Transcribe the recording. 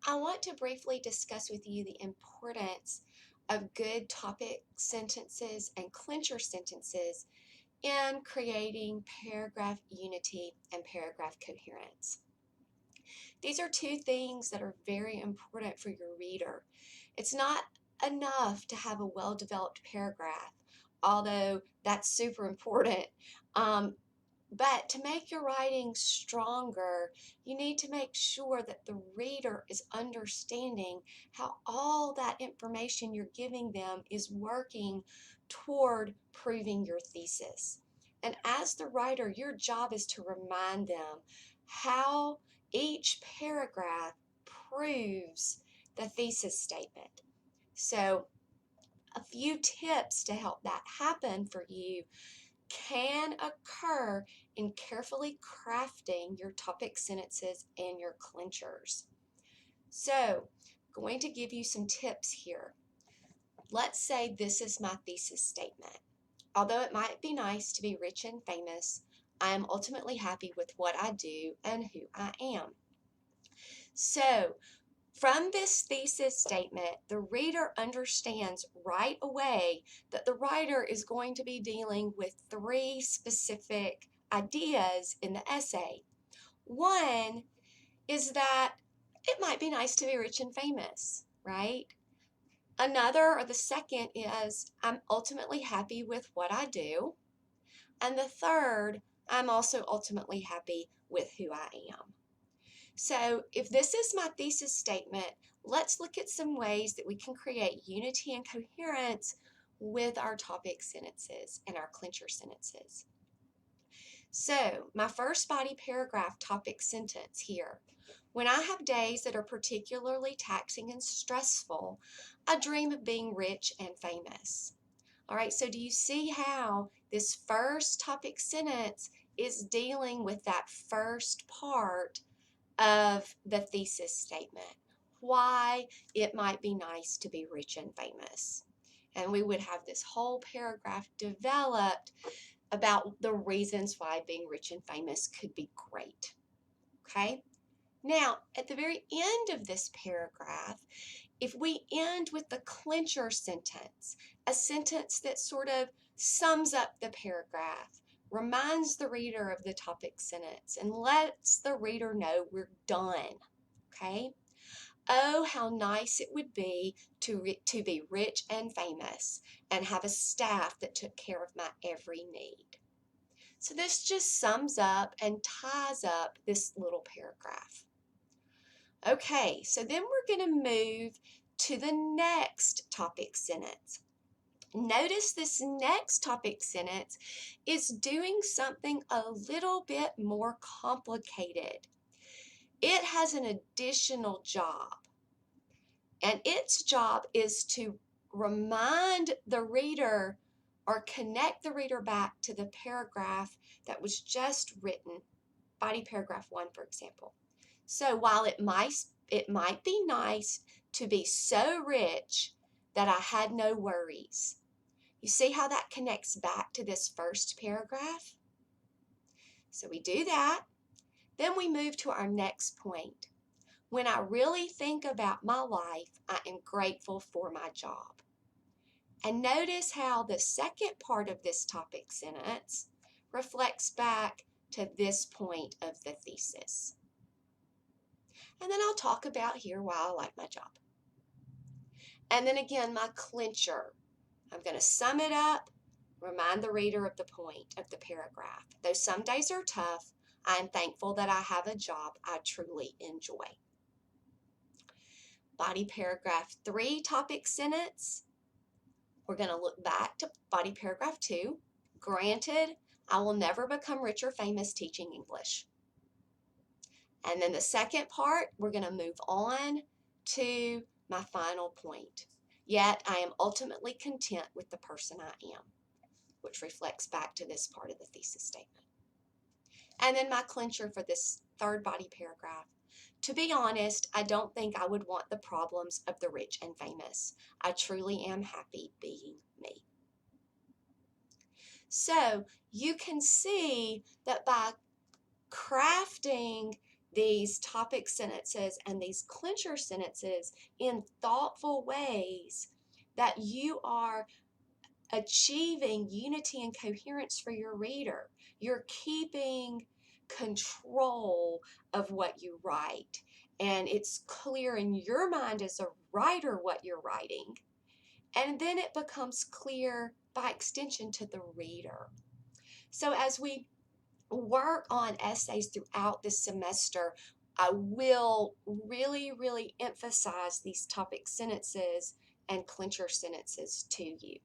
I want to briefly discuss with you the importance of good topic sentences and clincher sentences in creating paragraph unity and paragraph coherence. These are two things that are very important for your reader. It's not enough to have a well-developed paragraph, although that's super important. But to make your writing stronger, you need to make sure that the reader is understanding how all that information you're giving them is working toward proving your thesis. And as the writer, your job is to remind them how each paragraph proves the thesis statement. So, a few tips to help that happen for you can occur in carefully crafting your topic sentences and your clinchers. So, going to give you some tips here. Let's say this is my thesis statement. Although it might be nice to be rich and famous, I am ultimately happy with what I do and who I am. So, from this thesis statement, the reader understands right away that the writer is going to be dealing with three specific ideas in the essay. One is that it might be nice to be rich and famous, right? Another, or the second, is I'm ultimately happy with what I do. And the third, I'm also ultimately happy with who I am. So if this is my thesis statement, let's look at some ways that we can create unity and coherence with our topic sentences and our clincher sentences. So my first body paragraph topic sentence here. When I have days that are particularly taxing and stressful, I dream of being rich and famous. All right, so do you see how this first topic sentence is dealing with that first part of the thesis statement, why it might be nice to be rich and famous. And we would have this whole paragraph developed about the reasons why being rich and famous could be great. Okay? Now, at the very end of this paragraph, if we end with the clincher sentence, a sentence that sort of sums up the paragraph, reminds the reader of the topic sentence, and lets the reader know we're done, okay? Oh, how nice it would be to be rich and famous and have a staff that took care of my every need. So this just sums up and ties up this little paragraph. Okay, so then we're going to move to the next topic sentence. Notice this next topic sentence is doing something a little bit more complicated. It has an additional job, and its job is to remind the reader or connect the reader back to the paragraph that was just written, body paragraph 1, for example. So while it might be nice to be so rich that I had no worries. You see how that connects back to this first paragraph? So we do that. Then we move to our next point. When I really think about my life, I am grateful for my job. And notice how the second part of this topic sentence reflects back to this point of the thesis. And then I'll talk about here why I like my job. And then again, my clincher. I'm going to sum it up, remind the reader of the point of the paragraph. Though some days are tough, I am thankful that I have a job I truly enjoy. Body paragraph 3 topic sentence. We're going to look back to body paragraph 2. Granted, I will never become rich or famous teaching English. And then the second part, we're going to move on to my final point. Yet I am ultimately content with the person I am, which reflects back to this part of the thesis statement. And then my clincher for this third body paragraph. To be honest, I don't think I would want the problems of the rich and famous. I truly am happy being me. So you can see that by crafting these topic sentences and these clincher sentences in thoughtful ways that you are achieving unity and coherence for your reader. You're keeping control of what you write, and it's clear in your mind as a writer what you're writing, and then it becomes clear by extension to the reader. So as we work on essays throughout the semester, I will really emphasize these topic sentences and clincher sentences to you.